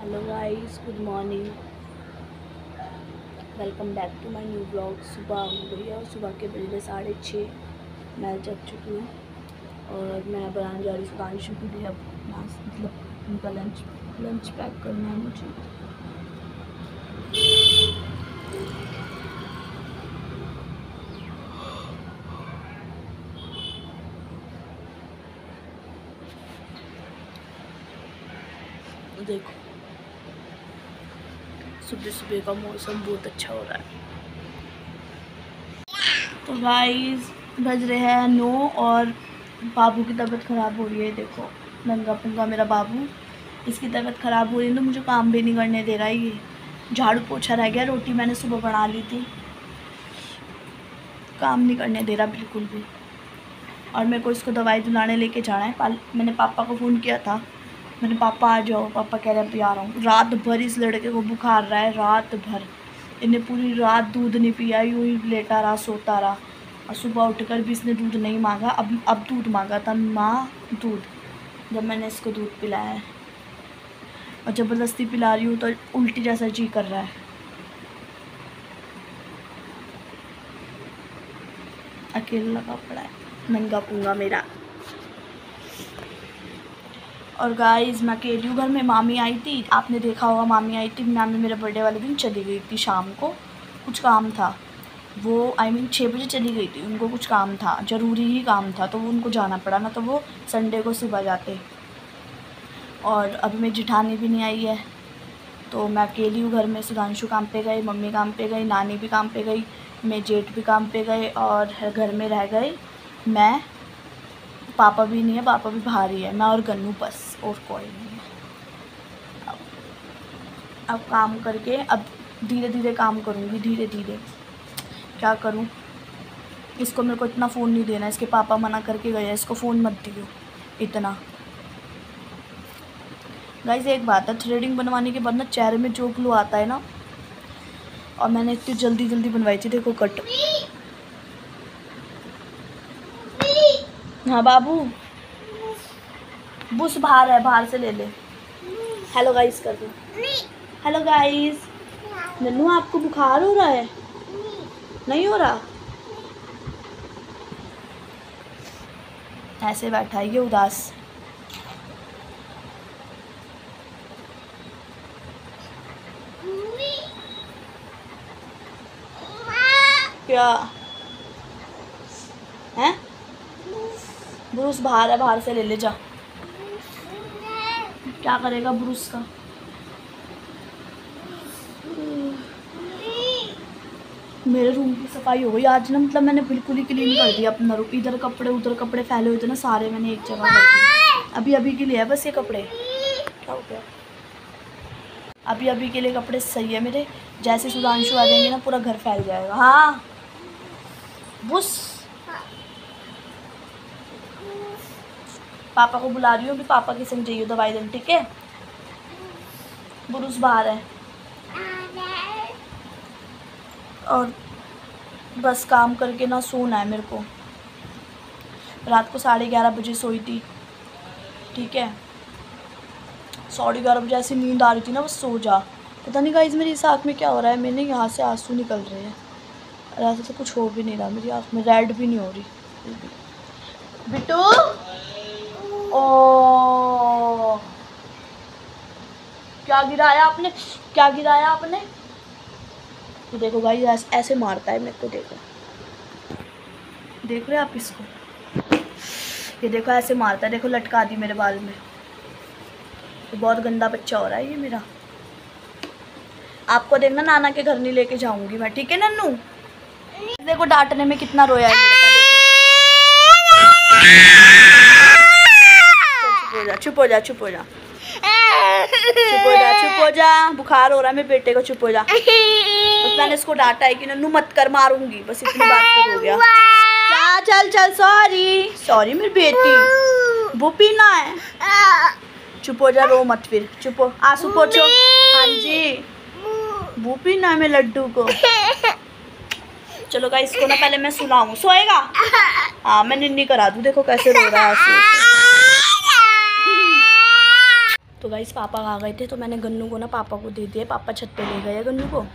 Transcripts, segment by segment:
Hello guys, good morning. Welcome back to my new blog. सुबह हो गई है और सुबह के बजे 6:30 मैं जग चुकी हूँ और मैं बनाने जा रही हूँ सुधांशु के लिए। अब मतलब उनका लंच पैक करना है मुझे। देखो, सुबह सुबह का मौसम बहुत अच्छा हो रहा है। तो गाइस बज रहे हैं 9 और बाबू की तबीयत ख़राब हो रही है। देखो, नंगा पुंगा मेरा बाबू, इसकी तबीयत ख़राब हो रही है तो मुझे काम भी नहीं करने दे रहा है। ये झाड़ू पोछा रह गया, रोटी मैंने सुबह बना ली थी, काम नहीं करने दे रहा बिल्कुल भी। और मेरे को इसको दवाई दिलाने लेके जाना है। मैंने पापा को फ़ोन किया था, मैंने पापा आ जाओ, पापा कह रहे हैं अभी आ रहा हूँ। रात भर इस लड़के को बुखार रहा है, रात भर इन्हें पूरी रात दूध नहीं पिया, यूँ ही लेटा रहा, सोता रहा। और सुबह उठकर भी इसने दूध नहीं मांगा। अब दूध मांगा था, माँ दूध। जब मैंने इसको दूध पिलाया है और ज़बरदस्ती पिला रही हूँ तो उल्टी जैसा जी कर रहा है। अकेला लगा पड़ा है नंगा पुंगा मेरा। और गाइस मैं अकेली हूँ घर में। मामी आई थी, आपने देखा होगा, मामी आई थी। मामी मेरे बर्थडे वाले दिन चली गई थी, शाम को कुछ काम था। वो 6 बजे चली गई थी, उनको कुछ काम था, ज़रूरी ही काम था, तो वो उनको जाना पड़ा, ना तो वो संडे को सुबह जाते। और अभी मेरी जिठानी भी नहीं आई है, तो मैं अकेली हूँ घर में। सुधांशु काम पे गए, मम्मी काम पे गई, नानी भी काम पे गई, मेरे जेठ भी काम पे गए और घर में रह गए मैं। पापा भी नहीं है, पापा भी बाहर ही है, मैं और गन्नू, बस और कोई नहीं है। अब काम करके, अब धीरे धीरे काम करूँगी, धीरे धीरे। क्या करूँ, इसको मेरे को इतना फ़ोन नहीं देना, इसके पापा मना करके गए हैं, इसको फ़ोन मत दियो इतना। गाइस एक बात है, थ्रेडिंग बनवाने के बाद ना चेहरे में जो ग्लो आता है ना, और मैंने इतनी जल्दी जल्दी बनवाई थी। देखो कट। हाँ बाबू, बुस बाहर है, बाहर से ले ले। हेलो गाइस कर दो। Hello guys. नन्नू आपको बुखार हो रहा है? नहीं हो रहा? ऐसे बैठा है ये उदास। क्या है? ब्रूस बाहर है, बाहर से ले ले जा। क्या करेगा ब्रूस का? मेरे रूम की सफाई हो गई आज ना, मतलब मैंने बिल्कुल ही क्लीन कर दिया अपना रूम। इधर कपड़े उधर कपड़े फैले हुए थे ना, सारे मैंने एक जगह कर दिए। अभी अभी के लिए है बस ये कपड़े। क्या हो गया? अभी अभी के लिए कपड़े सही है मेरे। जैसे सुधांशु आ जाएंगे ना, पूरा घर फैल जाएगा। हाँ बुस, पापा को बुला रही हूँ, अभी पापा की संग जाइए दवाई देने, ठीक है? बुरुस बाहर है। और बस काम करके ना सोना है मेरे को। रात को 11:30 बजे सोई थी, ठीक है? 11:30 बजे ऐसी नींद आ रही थी ना, बस सो जा। पता नहीं गाइस मेरी इस आँख में क्या हो रहा है, मैंने यहाँ से आंसू निकल रहे हैं और ऐसे तो कुछ हो भी नहीं रहा। मेरी आँख में रेड भी नहीं हो रही बिट्टू। ओ क्या गिराया आपने, क्या गिराया आपने? तो देखो गाइस ऐसे मारता है मेरे को, देखो, देख रहे हैं आप इसको? ये देखो ऐसे मारता है, देखो लटका दी मेरे बाल में। तो बहुत गंदा बच्चा हो रहा है ये मेरा। आपको देखना, नाना के घर नहीं लेके जाऊंगी मैं, ठीक है नन्नू? देखो डांटने में कितना रोया है लड़का। चुप हो जा, चुप हो जा, चुप हो जा, चुप हो जा। बुखार हो रहा है मेरे बेटे को, चुप हो जा। बस मैंने इसको डांटा है कि नन्नू मत कर, मारूंगी, बस इतनी बात पे हो गया। क्या? चल चल, सॉरी सॉरी मेरी बेटी, वो पीना है। चुप हो जा, रो मत फिर, चुप हो, आंसू पोछो। हाँ जी, वो पीना है मेरे लड्डू को। चलो गाइस, इसको ना पहले मैं सुलाऊं, सोएगा? हाँ मैं निन्नी करा दूं, देखो कैसे रो रहा है आंसू से। तो गाइस पापा आ गए थे तो मैंने गन्नू को ना पापा को दे दिया। पापा छत पे ले गए गन्नू को,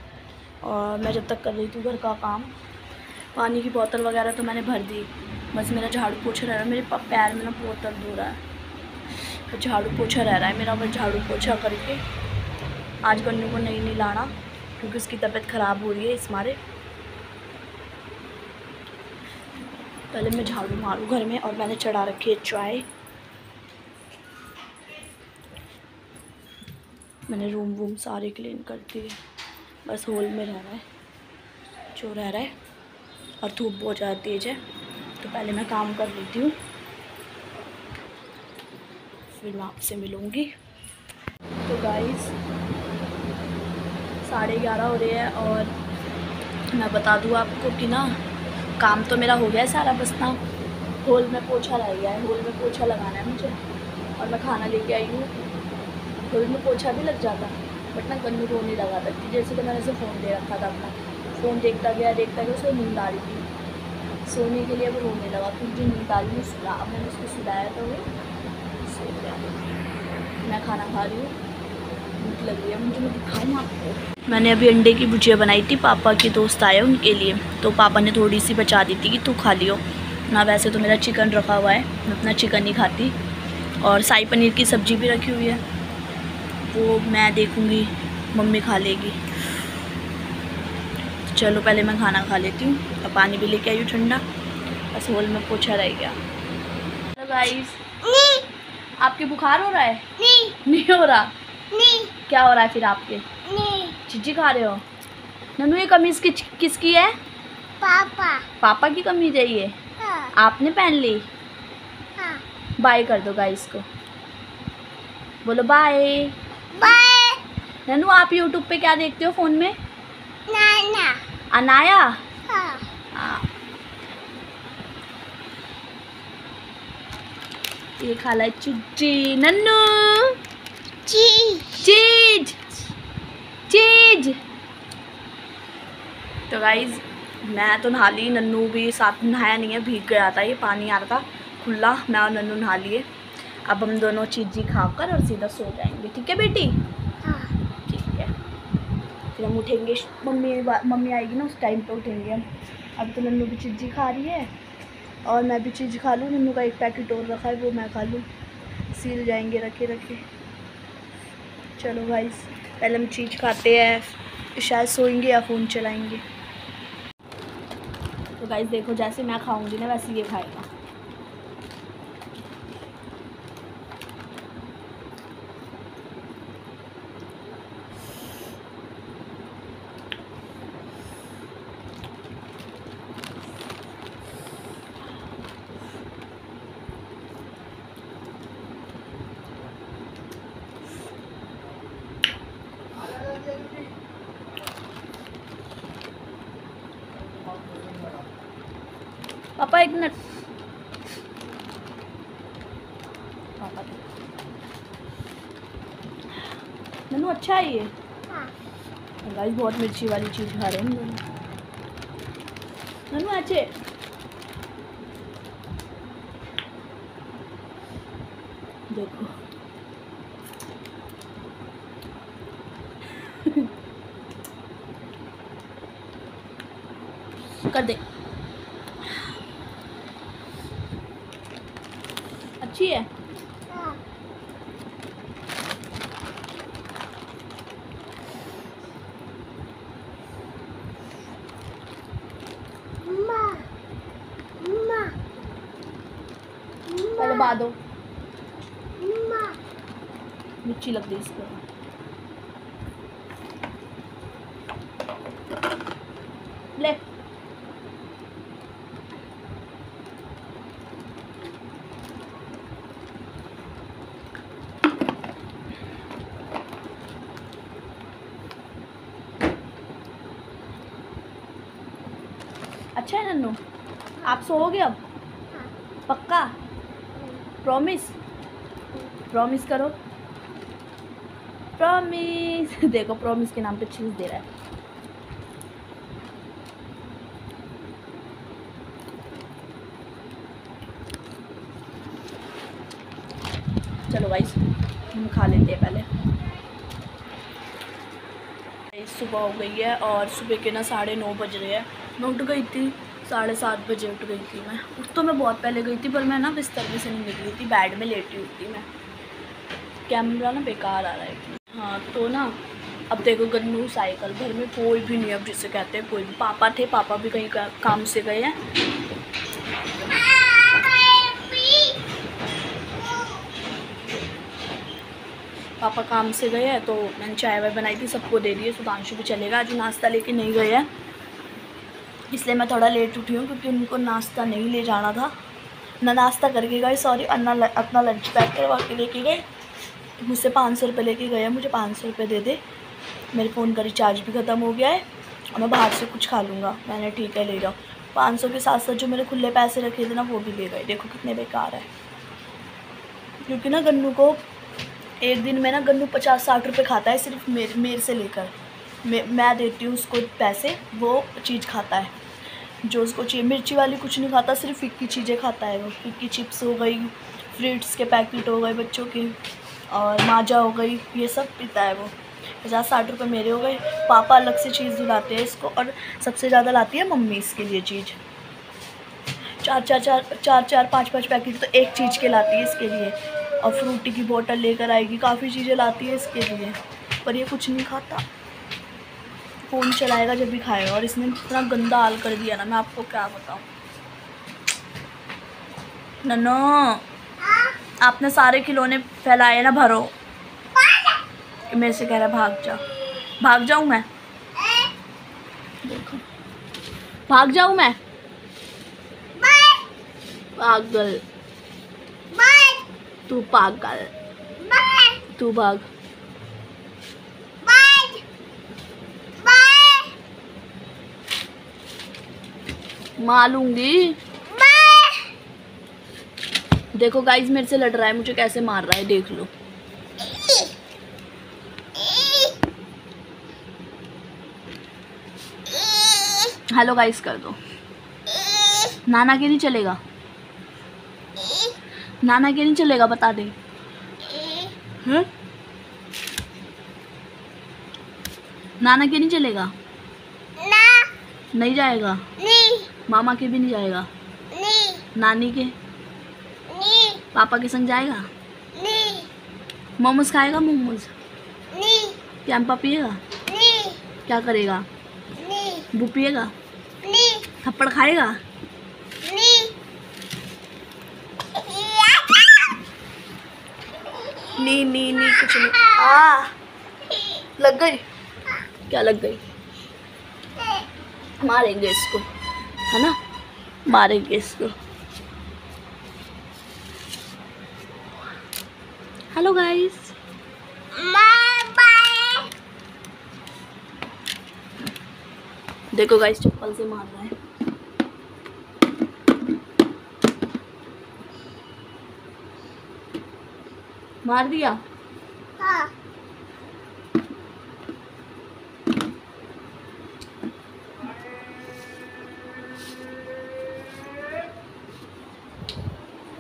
और मैं जब तक कर रही थी घर का काम, पानी की बोतल वगैरह तो मैंने भर दी। बस मेरा झाड़ू पोछा रह रहा है। मेरे पैर में ना बहुत दर्द हो रहा है, तो झाड़ू पोछा रह रहा है मेरा। बस झाड़ू पोछा करके आज गन्नू को नहीं लाना, क्योंकि उसकी तबीयत ख़राब हो रही है इस मारे। पहले मैं झाड़ू मारूँ घर में, और मैंने चढ़ा रखी है चाय। मैंने रूम वूम सारे क्लीन कर दिए, बस हॉल में रहना है जो रह रहा है। और धूप बहुत ज़्यादा तेज़ है, तो पहले मैं काम कर लेती हूँ, फिर मैं आपसे मिलूँगी। तो गाइस 11:30 हो रहे हैं, और मैं बता दूँ आपको कि ना काम तो मेरा हो गया है सारा, बस ना हॉल में पोछा रह गया है। हॉल में पोछा लगाना है मुझे, और मैं खाना लेके आई हूँ। हॉल में पोछा भी लग जाता, बट ना गन्नू रोने लगा था। जैसे कि मैंने उसे फ़ोन दे रखा था अपना, फ़ोन देखता गया उसे नींद आ रही थी। सोने के लिए वो रोने लगा, फिर जो नींद आ रही सुला। अब मैंने उसको सुलाया तो वो सो गया। मैं खाना खा रही हूँ, भूख लग रही है मुझे। मैं दिखाऊँ आपको, मैंने अभी अंडे की भुजिया बनाई थी। पापा के दोस्त आए उनके लिए, तो पापा ने थोड़ी सी बचा दी थी कि तू खा लियो ना। वैसे तो मेरा चिकन रखा हुआ है, मैं अपना चिकन नहीं खाती। और शाही पनीर की सब्ज़ी भी रखी हुई है, वो मैं देखूँगी, मम्मी खा लेगी। चलो पहले मैं खाना खा लेती हूँ, और पानी भी लेके आई हूँ ठंडा। बस हॉल में पोछा रह गया। हेलो गाइस, आपके बुखार हो रहा है? नहीं हो रहा। नहीं। क्या हो रहा है फिर आपके? नहीं। चिज्जी खा रहे हो? नन्नू ये कमीज किसकी है? पापा की कमीज है ये? हाँ। आपने पहन ली? हाँ। बाय कर दो गाइस को, बोलो बाय। बाय। नन्नू आप यूट्यूब पे क्या देखते हो फ़ोन में? नाना। अनाया? हाँ। हाँ। ये खा ला चिज्जी। नन्नू चीज चीज। तो गाइज मैं तो नहा ली, नन्नू भी साथ में नहाया नहीं है, भीग गया था। ये पानी आ रहा था खुला, मैं और नन्नू नहा लिए। अब हम दोनों चीज़ी खाकर और सीधा सो जाएंगे, ठीक है बेटी? हाँ ठीक है। फिर हम उठेंगे, मम्मी आएगी ना उस टाइम पे उठेंगे हम। अब तो नन्नू भी चीज़ी खा रही है, और मैं भी चीज़ खा लूँ। नन्नू का एक पैकेट और रखा है, वो मैं खा लूँ। सील जाएंगे रखे रखे। चलो गाइस पहले हम चीज़ खाते हैं, शायद सोएंगे या फ़ोन चलाएंगे। तो गाइस देखो, जैसे मैं खाऊंगी ना वैसे ये खाएगा। पापा एक मिनट। पापा नन्नू अच्छा है ये? हाँ। गाइस बहुत मिर्ची वाली चीज़ खा रहे हैं नन्नू। अच्छे देखो कर दे। अच्छी है? हाँ। पहले बादो मिर्ची लग गई इसको। ले अच्छा है नन्नू, आप सोओगे अब? पक्का? प्रॉमिस? प्रॉमिस करो, प्रॉमिस। देखो प्रॉमिस के नाम पे चीज़ दे रहा है। चलो गाइस हम खा लेते हैं पहले। सुबह हो गई है और सुबह के ना 9:30 बज रहे हैं। मैं उठ गई थी 7:30 बजे उठ गई थी। मैं उठ तो मैं बहुत पहले गई थी, पर मैं ना बिस्तर में से नहीं निकली थी, बेड में लेटी हुई थी मैं। कैमरा ना बेकार आ रहा है। हाँ तो ना अब देखो गन्नू साइकिल, घर में कोई भी नहीं, अब जिसे कहते हैं कोई भी। पापा थे, पापा भी कहीं काम से गए हैं। पापा काम से गए हैं तो मैंने चाय वाय बनाई थी, सबको दे दी है। सुधांशु भी चलेगा, आज नाश्ता लेके नहीं गए हैं, इसलिए मैं थोड़ा लेट उठी हूँ, क्योंकि उनको नाश्ता नहीं ले जाना था। ना नाश्ता करके गए, सॉरी, अपना लंच पैक करवा के लेके गए। मुझसे 500 रुपये लेके गए, मुझे 500 रुपये दे दे, मेरे फ़ोन का रिचार्ज भी ख़त्म हो गया है और मैं बाहर से कुछ खा लूँगा। मैंने ठीक है ले जाओ। 500 के साथ साथ जो मेरे खुले पैसे रखे थे ना वो भी ले गए। देखो कितने बेकार है, क्योंकि ना गन्नू को एक दिन में ना गन्नू 50-60 रुपये खाता है, सिर्फ मेरे से लेकर। मैं देती हूँ उसको पैसे, वो चीज़ खाता है जो उसको चाहिए। मिर्ची वाली कुछ नहीं खाता, सिर्फ फिक्की चीज़ें खाता है वो। फिक्की चिप्स हो गई, फ्रूट्स के पैकेट हो गए बच्चों के, और माजा हो गई, ये सब पीता है वो। 50-60 रुपये मेरे हो गए। पापा अलग से चीज़ दिलाते हैं इसको, और सबसे ज़्यादा लाती है मम्मी इसके लिए चीज़। 4-5 पैकेट तो एक चीज़ के लाती है इसके लिए, और फ्रूटी की बोतल लेकर आएगी, काफ़ी चीज़ें लाती है इसके लिए, पर ये कुछ नहीं खाता। फ़ोन चलाएगा जब भी खाएगा, और इसने इतना गंदा हाल कर दिया ना, मैं आपको क्या बताऊँ। नन्नो, आपने सारे खिलौने फैलाए ना, भरो। मेरे से कह रहा भाग जा। भाग जाऊँ मैं? देखो, भाग जाऊँ मैं? पागल, तू पागल, तू भाग। मारूंगी। देखो गाइस, मेरे से लड़ रहा है, मुझे कैसे मार रहा है, देख लो। हेलो गाइस कर दो। नाना के नहीं चलेगा, नाना के नहीं चलेगा, बता दे। हैं? नाना के नहीं चलेगा ना। नहीं जाएगा? नहीं। मामा के भी नहीं जाएगा? नहीं। नानी के? नहीं। पापा के संग जाएगा? नहीं। मोमोज खाएगा? मोमोज? नहीं। कैंपा पिएगा? नहीं। क्या करेगा? नहीं। वो पिएगा? नहीं। थप्पड़ खाएगा? नहीं। नी कुछ नहीं। लग गई? क्या लग गई? मारेंगे इसको, है ना, मारेंगे इसको। हेलो गाइस, देखो गाइस चप्पल से मार रहा है। मार दिया? हाँ।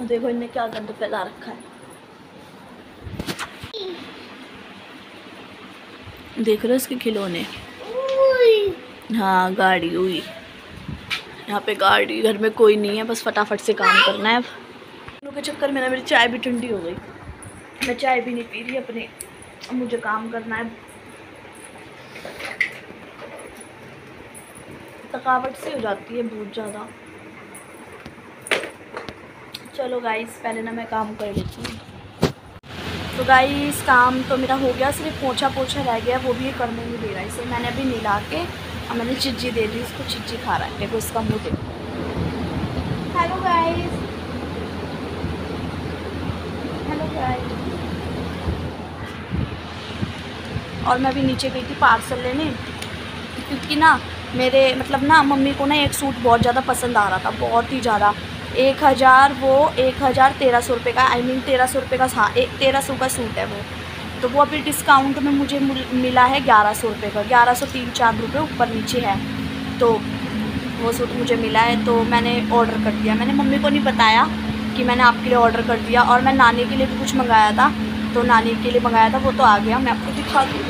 देखो इन्हें क्या गंद फैला रखा है, देख रहे हो इसके खिलौने। हाँ गाड़ी हुई, यहाँ पे गाड़ी, घर में कोई नहीं है, बस फटाफट से काम करना है। अब के चक्कर में ना मेरी चाय भी ठंडी हो गई, मैं चाय भी नहीं पी रही अपने, मुझे काम करना है। थकावट सी हो जाती है बहुत ज़्यादा। चलो गाइस पहले ना मैं काम कर लेती हूँ। तो गाइस काम तो मेरा हो गया, सिर्फ पोछा रह गया, वो भी ये करने नहीं दे रहा है इसे। मैंने अभी मिला के और मैंने चिज्जी दे दी इसको, चिज्जी खा रहा है। देखो इसका मुँह देखो। Hello guys, hello guys. और मैं भी नीचे गई थी पार्सल लेने, क्योंकि ना मेरे मतलब ना मम्मी को ना एक सूट बहुत ज़्यादा पसंद आ रहा था, बहुत ही ज़्यादा। 1,1300 रुपये का, आई मीन 1300 रुपये का, हाँ 1300 का सूट है वो। तो वो अभी डिस्काउंट में मुझे मिला है 1100 रुपये का, 1103-4 रुपये ऊपर नीचे है। तो वो सूट मुझे मिला है, तो मैंने ऑर्डर कर दिया। मैंने मम्मी को नहीं बताया कि मैंने आपके लिए ऑर्डर कर दिया, और मैं नानी के लिए भी कुछ मंगाया था, तो नानी के लिए मंगाया था वो तो आ गया, मैं आपको दिखा दूँ।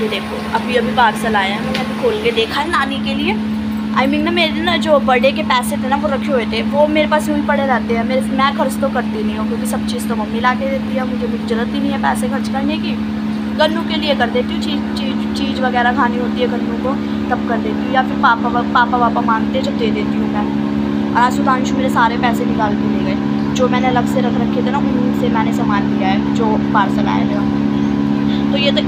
ये देखो अभी अभी पार्सल आया है, मैंने अभी खोल के देखा है नानी के लिए। आई मीन ना मेरे ना जो बर्थडे के पैसे थे ना वो रखे हुए थे, वो मेरे पास यूँ पड़े रहते हैं। मैं खर्च तो करती नहीं हूँ क्योंकि सब चीज़ तो मम्मी ला के देती है, मुझे ज़रूरत ही नहीं है पैसे खर्च करने की। गन्नू के लिए कर देती हूँ, चीज़ वगैरह खानी होती है गन्नू को तब कर देती हूँ, या फिर पापा मांगते हैं जब दे देती हूँ मैं। और आज सुधांशु मेरे सारे पैसे निकाल के ले गए, जो मैंने अलग से रख रखे थे ना उनसे मैंने सामान लिया है जो पार्सल आया था। तो ये तो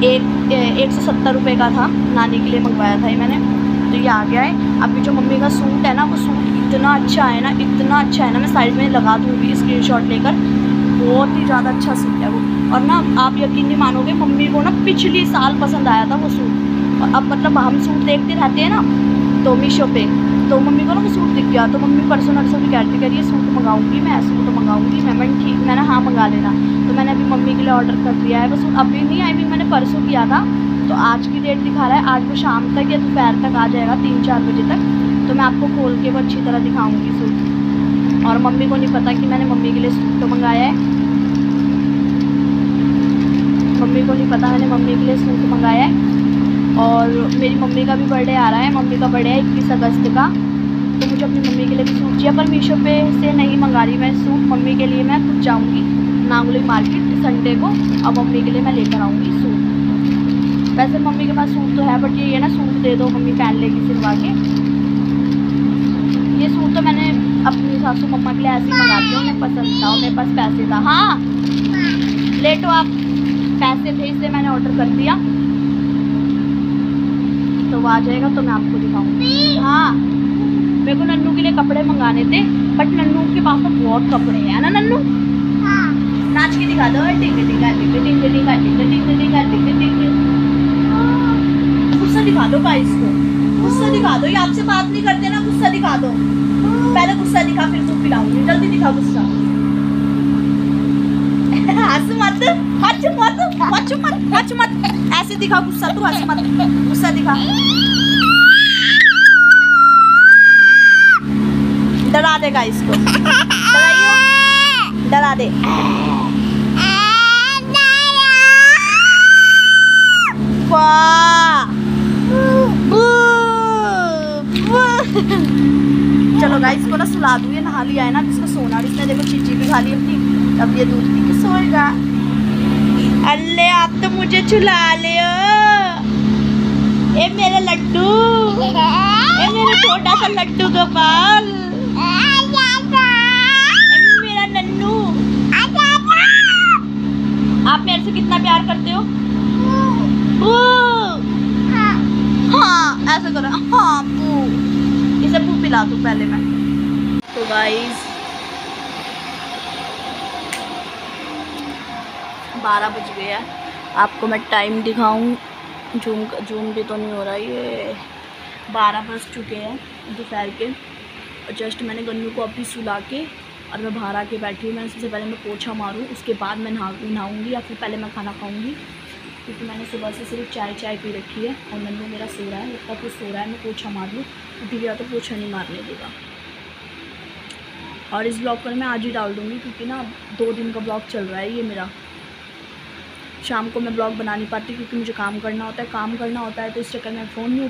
170 रुपये का था, नानी के लिए मंगवाया था ये मैंने, तो ये आ गया है। अभी जो मम्मी का सूट है ना वो सूट इतना अच्छा है ना, इतना अच्छा है ना, मैं साइड में लगा दूँगी स्क्रीनशॉट लेकर, बहुत ही ज़्यादा अच्छा सूट है वो। और ना आप यकीन नहीं मानोगे, मम्मी को ना पिछली साल पसंद आया था वो सूट, और अब मतलब हम सूट देखते रहते हैं ना तो मीशो पे, तो मम्मी को ना वो सूट दिख गया, तो मम्मी परसों नरसों भी कहती कह रही है सूट मंगाऊंगी मैं, सूट मंगाऊंगी मैं ठीक, मैंने हाँ मंगा लेना। तो मैंने अभी मम्मी के लिए ऑर्डर कर दिया है वो सूट, अभी नहीं आई मीन मैंने परसों किया था, तो आज की डेट दिखा रहा है, आज वो शाम तक या दोपहर तक आ जाएगा 3-4 बजे तक, तो मैं आपको खोल के वो अच्छी तरह दिखाऊँगी सूट। और मम्मी को नहीं पता कि मैंने मम्मी के लिए सूट तो मंगाया है, मम्मी को नहीं पता मैंने मम्मी के लिए सूट मंगाया है। और मेरी मम्मी का भी बर्थडे आ रहा है, मम्मी का बर्थडे है 21 अगस्त का, तो मुझे अपनी मम्मी के लिए भी सूट चाहिए, पर मीशो पे से नहीं मंगा रही मैं सूट, मम्मी के लिए मैं खुद जाऊँगी नागुली मार्केट संडे को, और मम्मी के लिए मैं लेकर आऊँगी सूट। वैसे मम्मी के पास सूट तो है, बट ये ना सूट दे दो मम्मी पहन लेगी सिलवा के। ये सूट तो मैंने अपनी सासू मम्मा के लिए ऐसे ही मंगाती हूँ, उन्हें पसंद था, मेरे पास पैसे था। हाँ लेटो आप, पैसे थे इसलिए मैंने ऑर्डर कर दिया, तो वो आ जाएगा तो मैं आपको दिखाऊंगी। हाँ मेरे को नन्नू के लिए कपड़े मंगाने थे, बट नन्नू के पास तो बहुत कपड़े हैं ना नन्नू। हाँ नाच के दिखा दो, गुस्सा दिखा दो गाइस को, गुस्सा दिखा दो, ये आपसे बात नहीं करते ना, गुस्सा दिखा दो, पहले गुस्सा दिखा फिर सूप पिलाऊंगी, जल्दी दिखा गुस्सा। हंस मत, हंस मत, ऐसे दिखा गुस्सा, तू हंस मत, गुस्सा दिखा, डरा देगा इसको, डरा दे। चलो गाइस इसको ना सुला दूँ, ये नहा लिया है ना, इसको सोना, इसने देखो चीची भी खा ली अपनी, अब ये दूध पी के सोएगा। अल्ले आप तो मुझे चुला ले हो, ए मेरा लड्डू, ए मेरा छोटा सा लड्डू गोपाल, मेरा नन्नू। आप मेरे से कितना प्यार करते हो? हाँ ऐसा करो, हाँ पू, इसे पू पिला दूँ पहले मैं। तो गाइस 12 बज गया, आपको मैं टाइम दिखाऊं, जूम भी तो नहीं हो रहा, ये 12 बज चुके हैं दोपहर के, और जस्ट मैंने गन्नू को अभी सुला के और मैं बाहर आके बैठी हूँ। मैंने सबसे पहले मैं पोछा मारूँ, उसके बाद मैं नहाऊँगी, या फिर पहले मैं खाना खाऊँगी, क्योंकि मैंने सुबह से सिर्फ चाय पी रखी है, और नन्नू मेरा सो रहा है, लगता कुछ सो रहा है, मैं पोछा मार लूँ, दिव्या तो पोछा नहीं मारने देगा। और इस ब्लॉग पर मैं आज ही डाल दूँगी, क्योंकि ना 2 दिन का ब्लॉग चल रहा है ये मेरा, शाम को मैं ब्लॉग बना नहीं पाती क्योंकि मुझे काम करना होता है, तो इस चक्कर में फ़ोन नहीं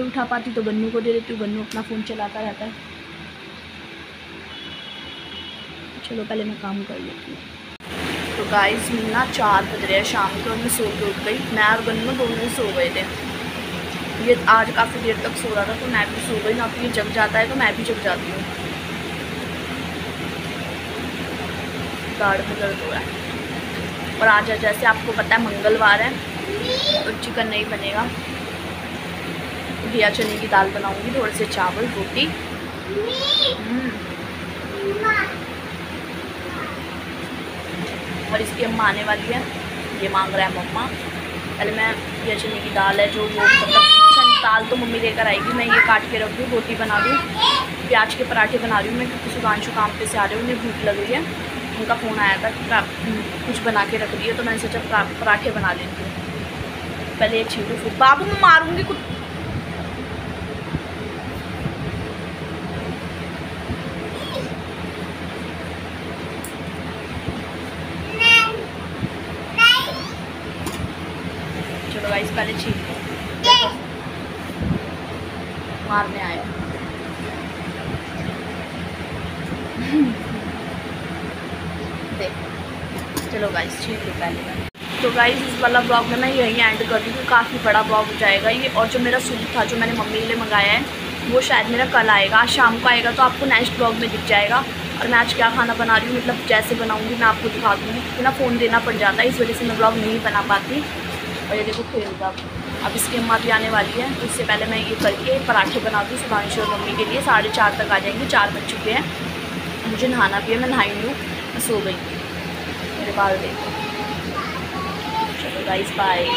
उठा पाती, तो गन्नू को दे देती हूँ, गन्नू अपना फ़ोन चलाता रहता है। चलो पहले मैं काम कर लेती हूँ। तो गाइस ना 4 बज रहे हैं शाम को, और मैं सो के उठ गई, मैं और गन्नू दोनों सो गए थे। ये आज काफ़ी देर तक सो रहा था, तो मैं भी सो गई ना, तो ये जग जाता है तो मैं भी जग जाती हूँ। दाढ़ में दर्द हो रहा है, और आज जैसे आपको पता है मंगलवार है तो चिकन नहीं बनेगा, घिया चने की दाल बनाऊंगी, थोड़े से चावल रोटी। और इसकी अम्मा आने वाली है, ये मांग रहा है मम्मा। पहले मैं घिया चने की दाल है जो वो मतलब दाल तो मम्मी लेकर आएगी, मैं ये काट के रख दूँ, रोटी बना दूँ, प्याज के पराठे बना रही हूँ मैं, क्योंकि सुधांशु काम पे से आ रहे हैं, उन्हें भूख लग रही है, उनका फ़ोन आया था कि कुछ बना के रख दिए, तो मैंने सोचा पराठे बना लेती हूँ। पहले एक छीटू, फिर बाबू मैं मारूंगी कुछ। गाइस, पहले छील लो। मारने आया। देख, चलो गाइस छील लो पहले। तो गाइस इस वाला ब्लॉग में मैं यही एंड कर दूँ क्योंकि काफ़ी बड़ा ब्लॉग हो जाएगा ये। और जो मेरा सूट था जो मैंने मम्मी के लिए मंगाया है वो शायद मेरा कल आएगा, आज शाम को आएगा, तो आपको नेक्स्ट ब्लॉग में दिख जाएगा। और मैं आज क्या खाना बना रही हूँ, मतलब जैसे बनाऊँगी मैं आपको दिखा दूँगी, क्योंकि ना फ़ोन देना पड़ जाता है, इस वजह से मैं ब्लॉग नहीं बना पाती। और ये देखो खेलता, अब इसकी अम्मा भी आने वाली है, तो इससे पहले मैं ये करके पराठे बना दूँ सुभांशु और मम्मी के लिए। 4:30 तक आ जाएंगे, 4 बज चुके हैं। मुझे नहाना भी है, मैं नहाई हूँ, मैं सो गई। मेरे बाल देखो। चलो गाइस बाय।